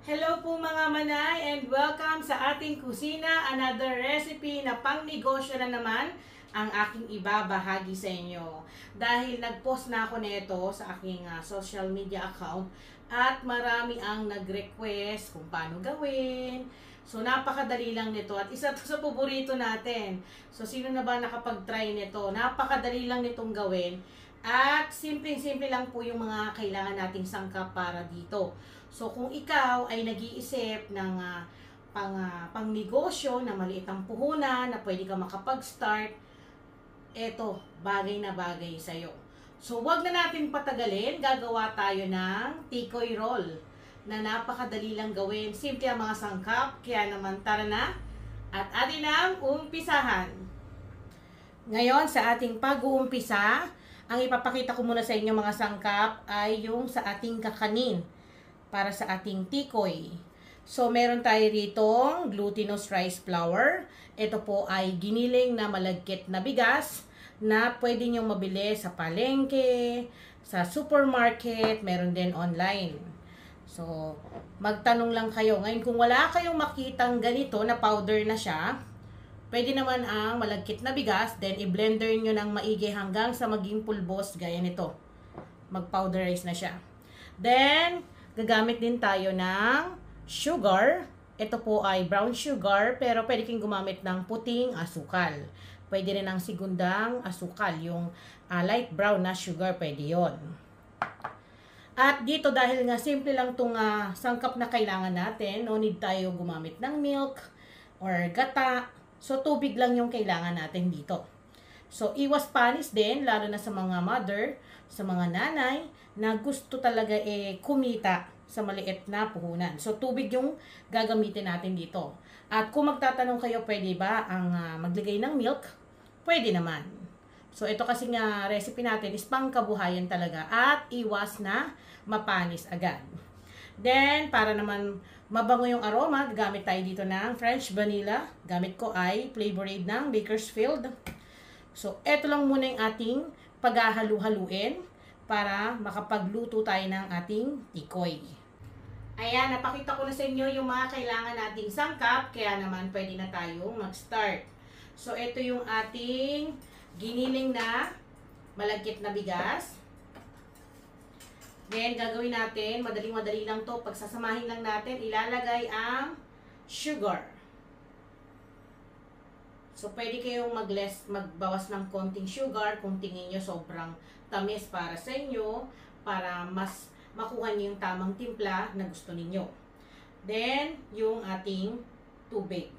Hello po mga manay and welcome sa ating kusina. Another recipe na pang negosyo na naman ang aking ibabahagi sa inyo. Dahil nag-post na ako nito sa aking social media account at marami ang nag-request kung paano gawin. So napakadali lang nito at isa to sa paborito natin. So sino na ba nakapag-try nito? Napakadali lang nitong gawin. At simpleng-simple lang po yung mga kailangan nating sangkap para dito. So kung ikaw ay nag-iisip ng pang negosyo na maliit ang puhunan na pwede ka makapag-start, eto, bagay na bagay sa'yo. So wag na natin patagalin, gagawa tayo ng tikoy roll na napakadali lang gawin. Simple ang mga sangkap, kaya naman tara na at atin ang umpisahan. Ngayon sa ating pag-uumpisa, ang ipapakita ko muna sa inyo mga sangkap ay yung sa ating kakanin para sa ating tikoy. So, meron tayo ritong glutinous rice flour. Ito po ay giniling na malagkit na bigas na pwede nyo mabili sa palengke, sa supermarket, meron din online. So, magtanong lang kayo. Ngayon, kung wala kayong makitang ganito na powder na siya, pwede naman ang malagkit na bigas, then i-blender nyo ng maigi hanggang sa maging pulbos gaya nito. Mag-powderize na siya. Then, gagamit din tayo ng sugar. Ito po ay brown sugar, pero pwede kayong gumamit ng puting asukal. Pwede rin ang segundang asukal, yung light brown na sugar, pwede yon. At dito dahil nga simple lang itong sangkap na kailangan natin, no need tayo gumamit ng milk or gata. So, tubig lang yung kailangan natin dito. So, iwas panis din, lalo na sa mga mother, sa mga nanay, na gusto talaga kumita sa maliit na puhunan. So, tubig yung gagamitin natin dito. At kung magtatanong kayo, pwede ba ang maglagay ng milk? Pwede naman. So, ito kasi nga recipe natin is pangkabuhayan talaga at iwas na mapanis agad. Then, para naman mabango yung aroma, gamit tayo dito ng French vanilla. Gamit ko ay Flavor Aid ng Bakersfield. So, eto lang muna yung ating paghahalu-haluin para makapagluto tayo ng ating tikoy. Ayan, napakita ko na sa inyo yung mga kailangan nating sangkap, kaya naman pwede na tayong mag-start. So, ito yung ating giniling na malagkit na bigas. Then, gagawin natin, madaling-madali lang to. Pagsasamahin lang natin, ilalagay ang sugar. So, pwede kayong magbawas ng konting sugar kung tingin nyo sobrang tamis para sa inyo, para mas makuha nyo yung tamang timpla na gusto ninyo. Then, yung ating tubig.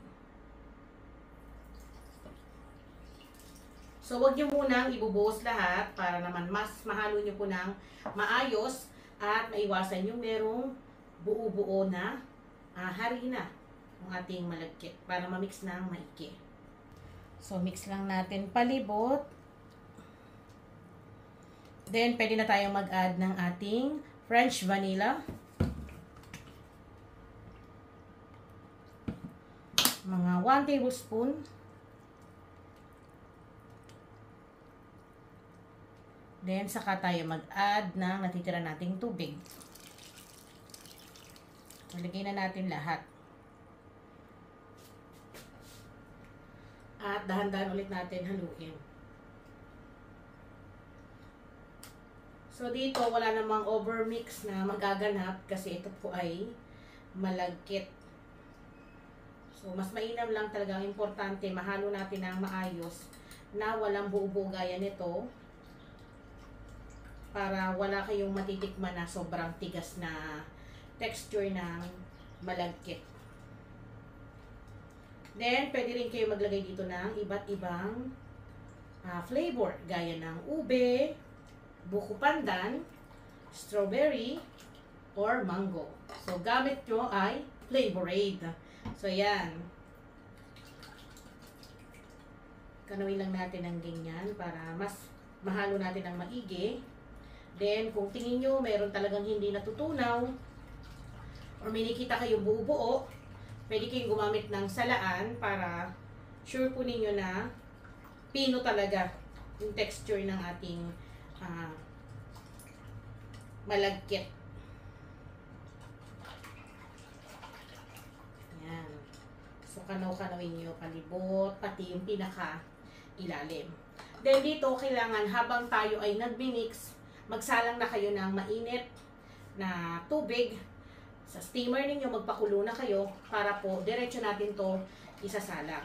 So, wag nyo munang ibubuhos lahat para naman mas mahalo nyo po ng maayos at maiwasan yung merong buo-buo na harina ng ating malagkit para mamix ng maigi. So, mix lang natin palibot. Then, pwede na tayong mag-add ng ating French vanilla. Mga 1 tablespoon. Then, saka tayo mag-add ng natitira nating tubig. Lagay na natin lahat. At dahan-dahan ulit natin haluin. So, dito wala namang overmix na magaganap kasi ito po ay malagkit. So, mas mainam lang talaga. Ang importante, mahalo natin ng maayos na walang buo-buo gaya nito. Para wala kayong matitikman na sobrang tigas na texture ng malagkit. Then, pwede rin kayo maglagay dito ng iba't ibang flavor. Gaya ng ube, buko pandan, strawberry, or mango. So, gamit nyo ay Flavor Aid. So, yan. Kanawin lang natin ng ganyan para mas mahalo natin ng maigi. Then, kung tingin nyo, meron talagang hindi natutunaw, or may nakita kayong buo-buo, pwede kayong gumamit ng salaan para sure po ninyo na pino talaga yung texture ng ating malagkit. kakanaw-kanawin nyo palibot, pati yung pinaka-ilalim. Then dito, kailangan habang tayo ay nagmimix, magsalang na kayo ng mainit na tubig. Sa steamer ninyo, magpakulo na kayo para po diretso natin to isasalang.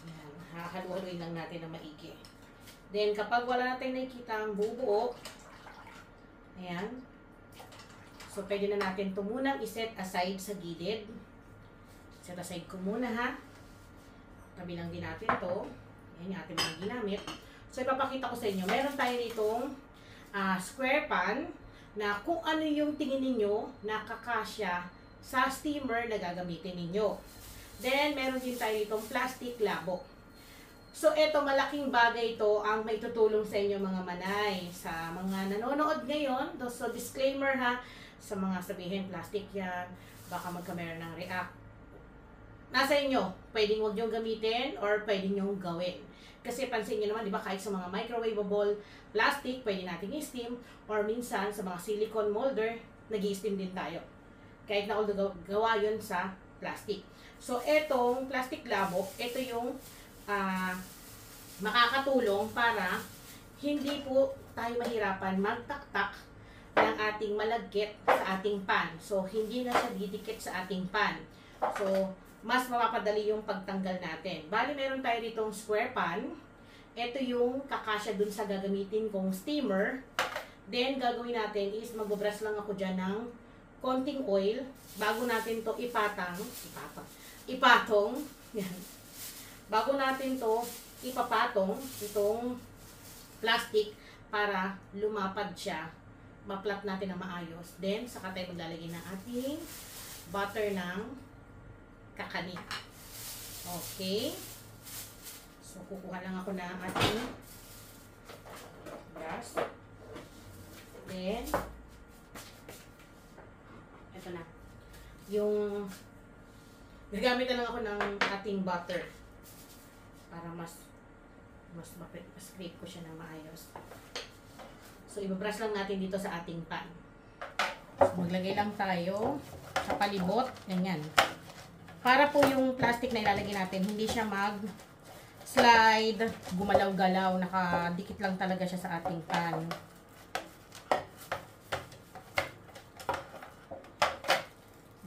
Yan, hahaluin lang natin ng maigi. Then kapag wala natin nakikita ang bubuo, ayan, so pwede na natin ito munang iset aside sa gilid. Set aside ko muna ha. Tabi lang din natin to. Ayan yung ating mga ginamit. So ipapakita ko sa inyo, meron tayo ditong square pan na kung ano yung tingin ninyo na kakasya sa steamer na gagamitin ninyo. Then, meron din tayo itong plastic labo. So, ito, malaking bagay ito ang may tutulong sa inyo mga manay. Sa mga nanonood ngayon, so disclaimer ha, sa mga sabihin, plastic yan, baka magkameron ng react. Nasa inyo, pwedeng huwag nyo gamitin or pwedeng nyo gawin. Kasi pansin nyo naman, di ba, kahit sa mga microwavable plastic, pwede natin i-steam, or minsan sa mga silicone molder, nag-i-steam din tayo. Kahit na although gawa yun sa plastic. So, etong plastic labo, ito yung makakatulong para hindi po tayo mahirapan magtaktak ng ating malagkit sa ating pan. So, hindi na siya didikit sa ating pan. So, mas mapapadali yung pagtanggal natin. Bali, meron tayo ditong square pan. Ito yung kakasya dun sa gagamitin kong steamer. Then, gagawin natin is magbabrush lang ako dyan ng konting oil bago natin to ipatong. Yan. Bago natin to ipapatong itong plastic para lumapad siya, maplat natin na maayos. Then, saka tayo maglalagay ng ating butter ng kakanin. Okay. So, kukuha lang ako ng ating brush. Then, ito na. Yung, gagamit na lang ako ng ating butter para mas scrape ko siya ng maayos. So, ibabrush lang natin dito sa ating pan. So, maglagay lang tayo sa palibot. Ganyan. Para po yung plastic na ilalagay natin, hindi siya mag-slide, gumalaw-galaw, nakadikit lang talaga siya sa ating pan.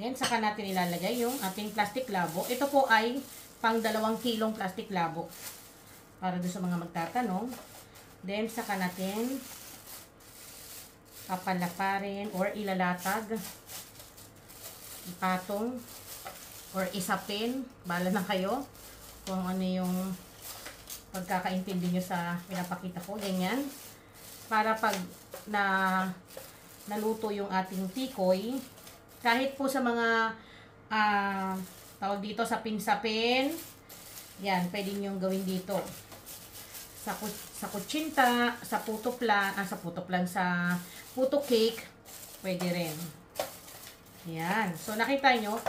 Then, saka natin ilalagay yung ating plastic labo. Ito po ay pang 2 kilong plastic labo. Para doon sa mga magtatanong. Then, saka natin papalaparin or ilalatag, ipatong, or isapin, bala na kayo kung ano yung pagkakaintindi nyo sa pinapakita ko, ganyan. Para pag naluto yung ating tikoy, kahit po sa mga tawag dito sa pinsapin, yan, pwede nyo gawin dito. Sa kutsinta, sa puto cake, pwede rin. Yan. So, nakita nyo,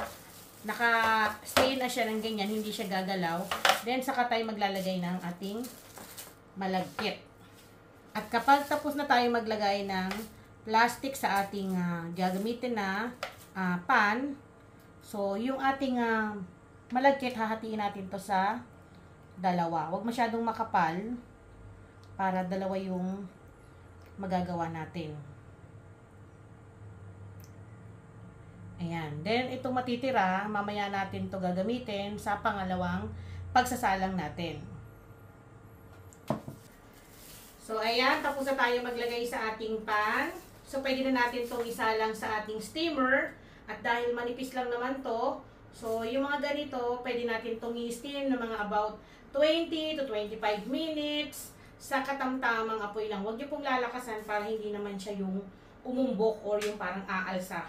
naka-stay na siya ng ganyan, hindi siya gagalaw. Then, saka tayo maglalagay ng ating malagkit. At kapag tapos na tayo maglagay ng plastic sa ating gagamitin na pan, so, yung ating malagkit, hahatiin natin to sa 2. Huwag masyadong makapal para 2 yung magagawa natin. Ayan. Then, itong matitira, mamaya natin to gagamitin sa pangalawang pagsasalang natin. So, ayan. Tapos na tayo maglagay sa ating pan. So, pwede na natin itong isalang sa ating steamer. At dahil manipis lang naman to, so, yung mga ganito, pwede natin itong i-steam ng mga about 20 to 25 minutes sa katamtamang apoy lang. Huwag nyo pong lalakasan para hindi naman siya yung umumbok or yung parang aalsa.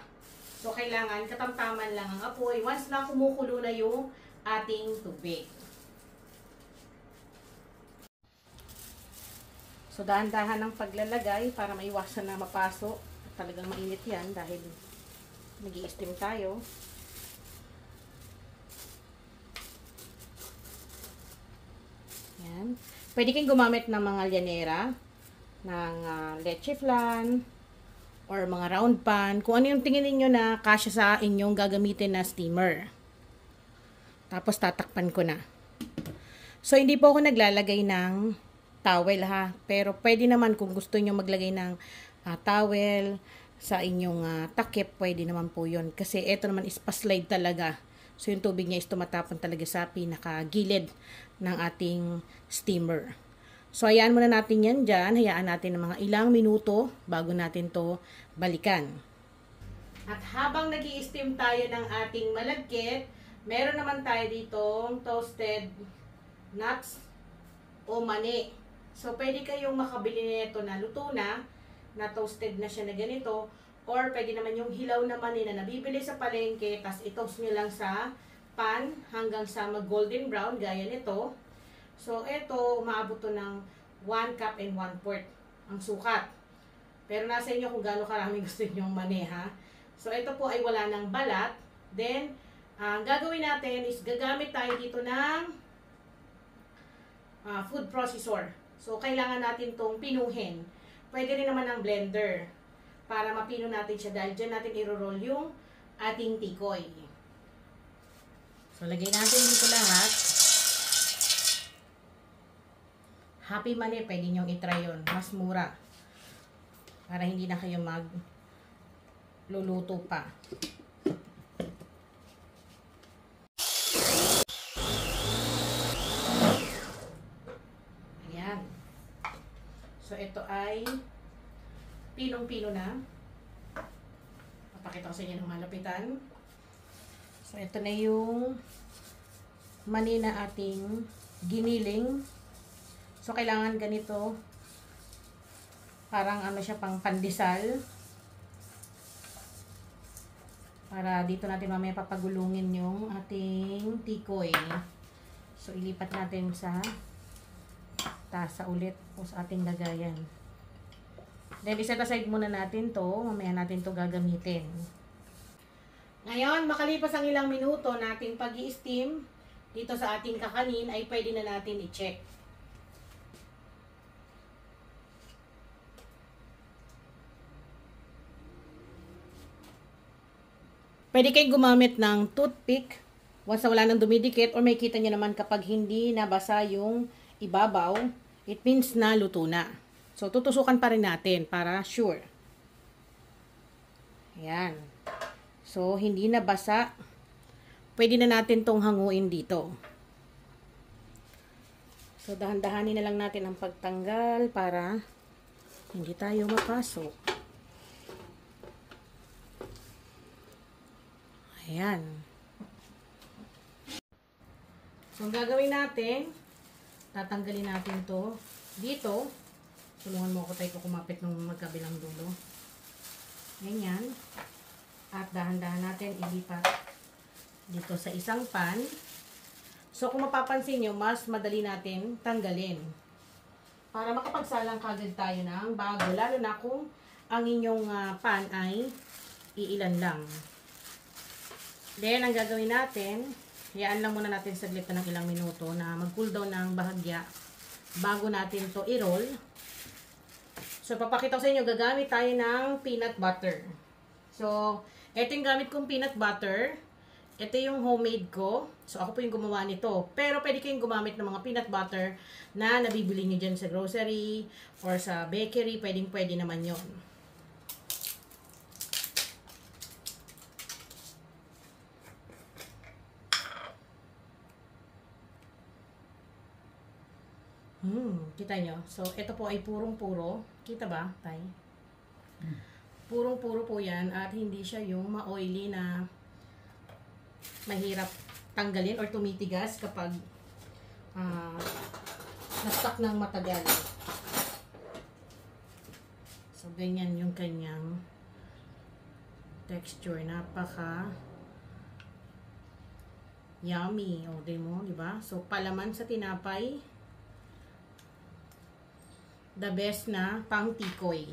So, kailangan katamtaman lang ang apoy once na kumukulo na yung ating tubig. So, dahan-dahan ng paglalagay para maiwasan na mapaso. Talagang mainit yan dahil nag-i-steam tayo. Yan. Pwede kayong gumamit ng mga lyanera, ng leche flan, or mga round pan, kung ano yung tingin niyo na kasya sa inyong gagamitin na steamer. Tapos tatakpan ko na. So hindi po ako naglalagay ng towel ha, pero pwede naman kung gusto niyo maglagay ng towel sa inyong takip, pwede naman po yun. Kasi ito naman is pa-slide talaga. So yung tubig niya is tumatapon talaga sa pinakagilid ng ating steamer. So hayaan muna natin yan dyan. Hayaan natin ng mga ilang minuto bago natin to balikan. At habang nag-i-steam tayo ng ating malagkit, meron naman tayo ditong toasted nuts o mani. So pwede kayong makabili nito na luto na toasted na siya na ganito, or pwede naman yung hilaw na mani na nabibili sa palengke, tas i-toast nyo lang sa pan hanggang sa mag-golden brown, gaya nito. So ito, umaabot to ng 1 cup and 1/4 ang sukat. Pero nasa inyo kung gaano karami gusto nyo mani ha. So ito po ay wala ng balat. Then, ang gagawin natin is gagamit tayo dito ng food processor. So kailangan natin tong pinuhin. Pwede rin naman ng blender para mapino natin siya dahil dyan natin i-roll yung ating tikoy. So, lagay natin dito lahat. Happy Mani, pwede nyong itry yun. Mas mura. Para hindi na kayo magluluto pa. So, ito ay pinong-pino na. Papakita ko sa inyo ng malapitan. So, ito na yung mani na ating giniling. So, kailangan ganito. Parang ano siya, pang pandesal. Para dito natin mamaya papagulungin yung ating tikoy. So, ilipat natin sa tasa ulit o sa ating lagayan. Then, iset aside muna natin to. Mamaya natin to gagamitin. Ngayon, makalipas ang ilang minuto nating pag-i-steam dito sa ating kakanin, ay pwede na natin i-check. Pwede kayong gumamit ng toothpick once na wala nang dumidikit, or may kita nyo naman kapag hindi nabasa yung ibabaw, it means na luto na. So, tutusukan pa rin natin para sure. Ayan. So, hindi na basa. Pwede na natin tong hanguin dito. So, dahan-dahanin na lang natin ang pagtanggal para hindi tayo mapasok. Ayan. So, ang gagawin natin, tatanggalin natin to dito. Tulungan mo ako tayo kumapit ng magkabilang dulo. Ganyan. At dahan-dahan natin ilipat dito sa isang pan. So, kung mapapansin nyo, mas madali natin tanggalin. Para makapagsalang kagad tayo ng bago. Lalo na kung ang inyong pan ay iilan lang. Then, ang gagawin natin, hayaan lang muna natin saglit na ng ilang minuto na mag-cool down ng bahagya bago natin to i-roll. So, papakita ko sa inyo, gagamit tayo ng peanut butter. So, ito yung gamit kong peanut butter. Ito yung homemade ko. So, ako po yung gumawa nito. Pero, pwede kayong gumamit ng mga peanut butter na nabibili nyo dyan sa grocery or sa bakery. Pwede naman yon. Kita nyo? So, ito po ay purong-puro. Kita ba, Tay? Purong-puro po yan at hindi siya yung ma-oily na mahirap tanggalin or tumitigas kapag na-stuck ng matagal. So, ganyan yung kanyang texture. Napaka yummy. O, diba? So, palaman sa tinapay. The best na pang tikoy.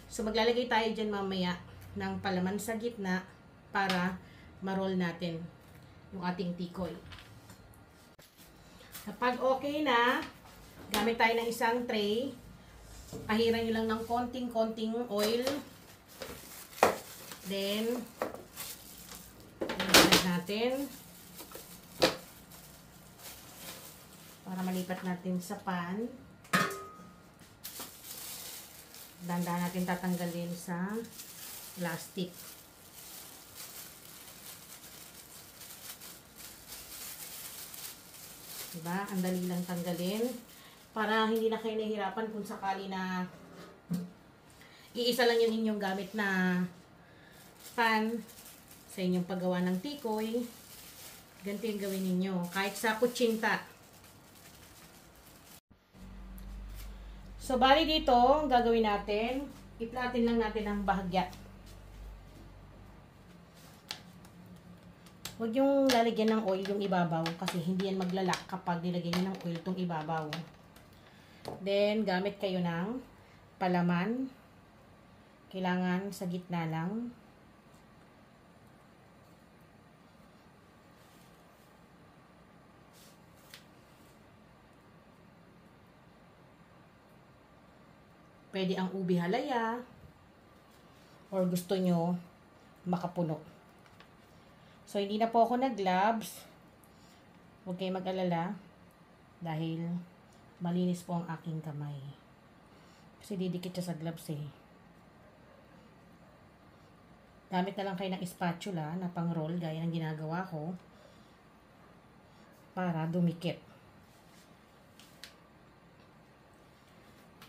So, maglalagay tayo dyan mamaya ng palaman sa gitna para ma-roll natin yung ating tikoy. Kapag okay na, gamit tayo ng isang tray. Pahiran nyo lang ng konting-konting oil Then, ilagay natin. Para malipat natin sa pan. Dahan-dahan natin tatanggalin sa plastic. Diba? Ang dali lang tanggalin. Para hindi na kayo nahihirapan kung sakali na iisa lang yung inyong gamit na pan sa inyong paggawa ng tikoy. Ganito yung gawin ninyo. Kahit sa kutsinta. So, bali dito, ang gagawin natin, iplatin lang natin ang bahagya. Huwag yung lalagyan ng oil yung ibabaw kasi hindi yan maglalak kapag nilagyan nyo ng oil itong ibabaw. Then, gamit kayo ng palaman. Kailangan sa gitna lang. Pwede ang ubi halaya or gusto nyo makapuno. So, hindi na po ako nag-gloves. Huwag kayo mag-alala dahil malinis po ang aking kamay. Kasi didikit siya sa gloves eh. Gamit na lang kayo ng spatula na pang-roll gaya ng ginagawa ko para dumikit.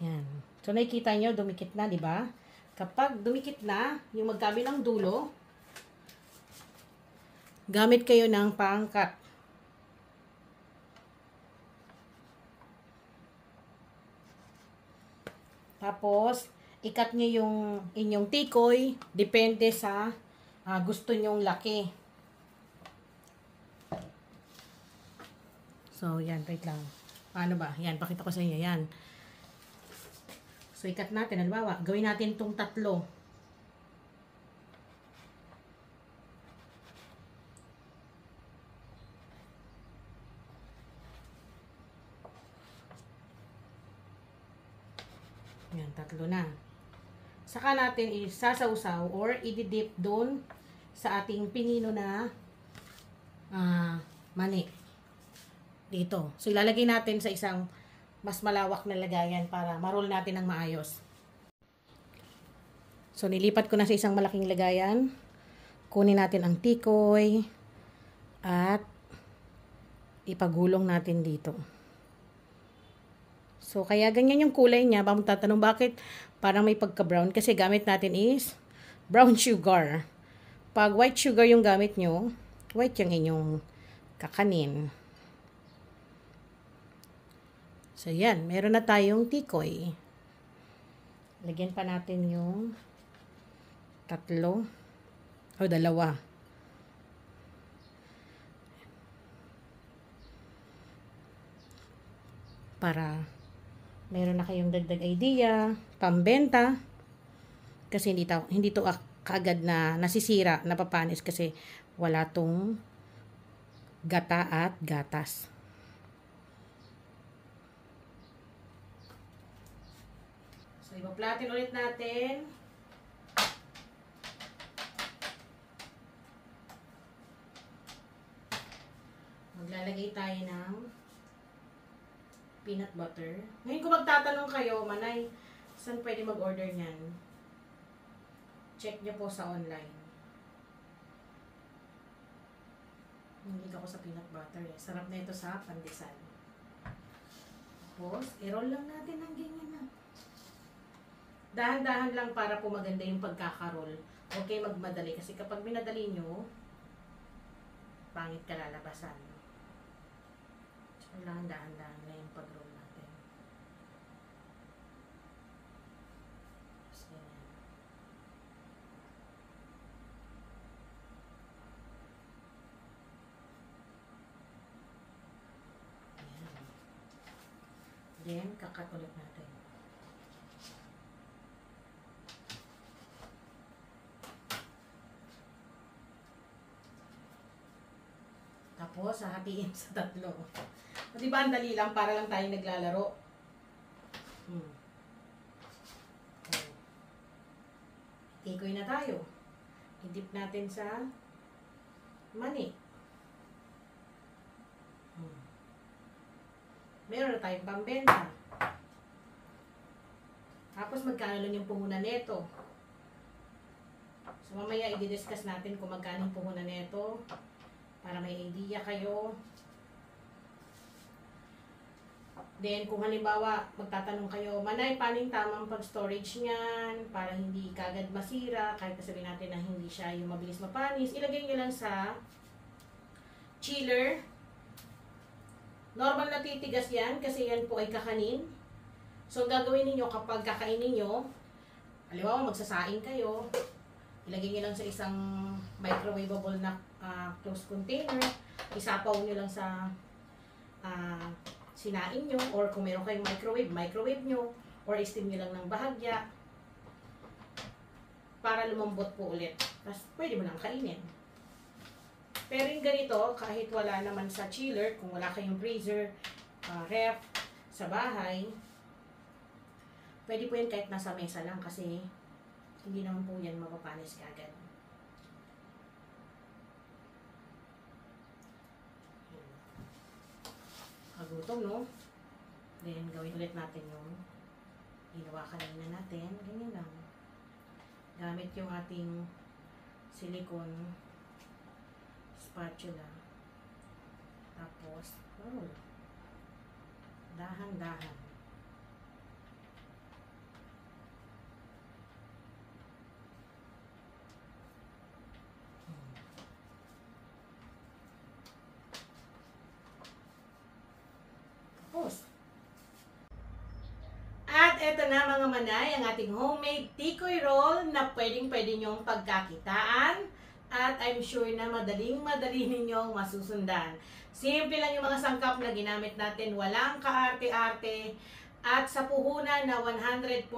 Yan. So, nakikita nyo, dumikit na, di ba? Kapag dumikit na, yung magkabilang dulo, gamit kayo ng pangkat. Tapos, ikat nyo yung inyong tikoy, depende sa gusto nyong laki. So, yan, wait lang. Paano ba? Yan, pakita ko sa inyo, yan. So, ikat natin. Halimbawa, gawin natin itong 3. Yan, 3 na. Saka natin isasawsaw or ididip doon sa ating pinino na mani. Dito. So, ilalagay natin sa isang mas malawak na lagayan para ma-roll natin ng maayos. So, nilipat ko na sa isang malaking lagayan. Kunin natin ang tikoy at ipagulong natin dito. So, kaya ganyan yung kulay niya. Baka magtatanong bakit parang may pagka-brown. Kasi gamit natin is brown sugar. Pag white sugar yung gamit nyo, white yung inyong kakanin. So, yan. Meron na tayong tikoy. Lagyan pa natin yung 3 o 2. Para meron na kayong dagdag idea, pambenta. Kasi hindi to kaagad na nasisira, napapanis kasi wala tong gata at gatas. So, ipa-platin ulit natin. Maglalagay tayo ng peanut butter. Ngayon kung magtatanong kayo, Manay, saan pwede mag-order niyan? Check nyo po sa online. Hindi ako sa peanut butter eh. Sarap na ito sa pandesal. Tapos, i-roll lang natin ng ganyan na. Dahan-dahan lang para po maganda yung pagkakaroll. Huwag kayo magmadali kasi kapag minadali nyo, pangit kalalabasan. So, dahan-dahan lang yung pag-roll natin. So, ayan. Then, kakat ulit natin. Tapos, hahatiin sa 3. O, diba, ang dali lang para lang tayo naglalaro. Tikoy na tayo. I-dip natin sa mani. Meron na tayong pambenta. Tapos magkano lang yung puhunan nito. So mamaya i-discuss natin kung magkano yung puhunan nito para may idea kayo. Then kung halimbawa magtatanong kayo, Manay, paano yung tamang pag-storage niyan para hindi kagad masira, kahit sabihin natin na hindi siya yung mabilis mapanis, ilagay nyo lang sa chiller. Normal na titigas yan kasi yan po ay kakanin. So gagawin niyo kapag kakainin niyo, halimbawa magsasaing kayo, ilagay niyo lang sa isang microwavable na closed container, isapaw niyo lang sa sinain nyo, or kung meron kayong microwave nyo, or steam nyo lang ng bahagya para lumambot po ulit. Tapos pwede mo nang kainin. Pero yung ganito, kahit wala naman sa chiller, kung wala kayong freezer, ref sa bahay, pwede po yan kahit nasa mesa lang kasi hindi naman po yan mapapanis kagad. Kagutom, no? Then, gawin ulit natin yung ginawa kanina natin. Ganyan lang. Gamit yung ating silicone spatula. Tapos, dahan-dahan. At eto na mga manay, ang ating homemade tikoy roll na pwedeng-pwede nyong pagkakitaan. At I'm sure na madali ninyong masusundan. Simple lang yung mga sangkap na ginamit natin, walang kaarte-arte. At sa puhunan na 145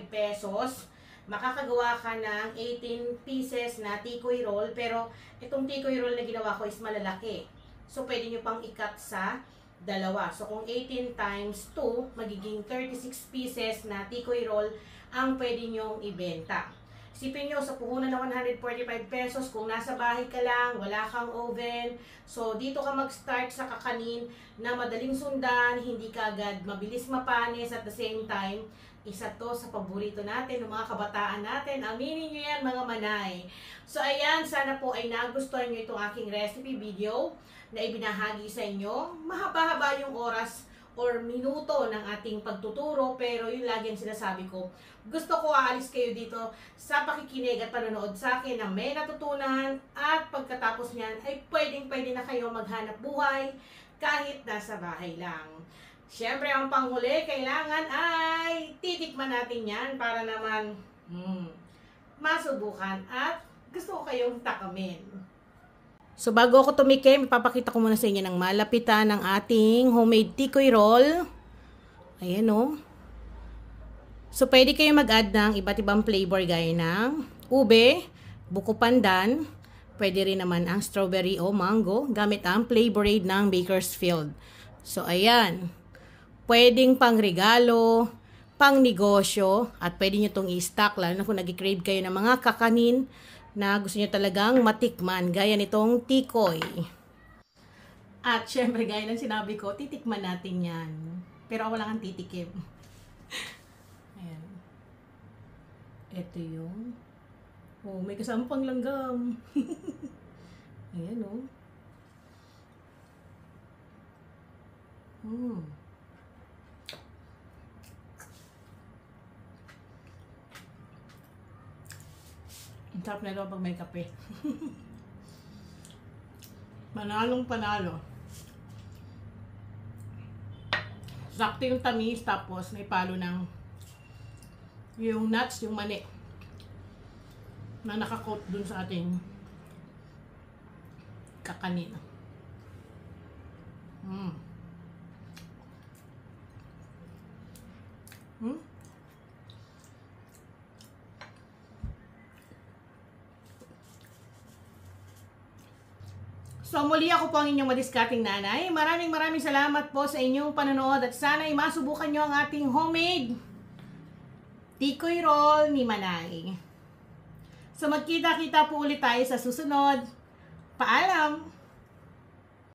pesos, makakagawa ka ng 18 pieces na tikoy roll. Pero itong tikoy roll na ginawa ko is malalaki. So pwede nyo pang i-cut sa dalawa. So, kung 18 times 2, magiging 36 pieces na tikoy roll ang pwede nyong ibenta. Isipin nyo, sa puhunan na 145 pesos, kung nasa bahay ka lang, wala kang oven, so dito ka mag-start sa kakanin na madaling sundan, hindi ka agad mabilis mapanis, at the same time, isa to sa paborito natin, ng mga kabataan natin. Aminin nyo yan mga manay. So, ayan, sana po ay nagustuhan nyo itong aking recipe video na ibinahagi sa inyo. Mahaba-haba yung oras or minuto ng ating pagtuturo, pero yun lagi ang sinasabi ko. Gusto ko aalis kayo dito sa pakikinig at panonood sa akin na may natutunan, at pagkatapos niyan ay pwedeng-pwede na kayo maghanap buhay kahit nasa bahay lang. Siyempre, ang panghuli, kailangan ay titikman natin yan para naman masubukan at gusto ko kayong takamin. So, bago ako tumikim, ipapakita ko muna sa inyo ng malapitan ng ating homemade tikoy roll. Ayan, o. So, pwede kayo mag-add ng iba't ibang flavor gaya ng ube, buko pandan, pwede rin naman ang strawberry o mango, gamit ang flavor aid ng Bakersfield. So, ayan. Pwedeng pang regalo, pang negosyo, at pwede nyo itong i-stock, lalo na kung nag-crave kayo ng mga kakanin na gusto nyo talagang matikman, gaya nitong tikoy. At syempre, gaya ng sinabi ko, titikman natin yan. Pero wala kang titikim. Ayan. Ito yung, may kasama pang langgam. Ayan, o. Ang sarap na ito pag may kape. Manalong panalo. Sakto yung tamis, tapos may palo ng yung nuts, yung mani na nakakoat dun sa ating kakanin. So, muli ako po ang inyong madiskarting nanay. Maraming salamat po sa inyong panonood, at sana ay masubukan nyo ang ating homemade tikoy roll ni Manay. So magkita-kita po ulit tayo sa susunod. Paalam!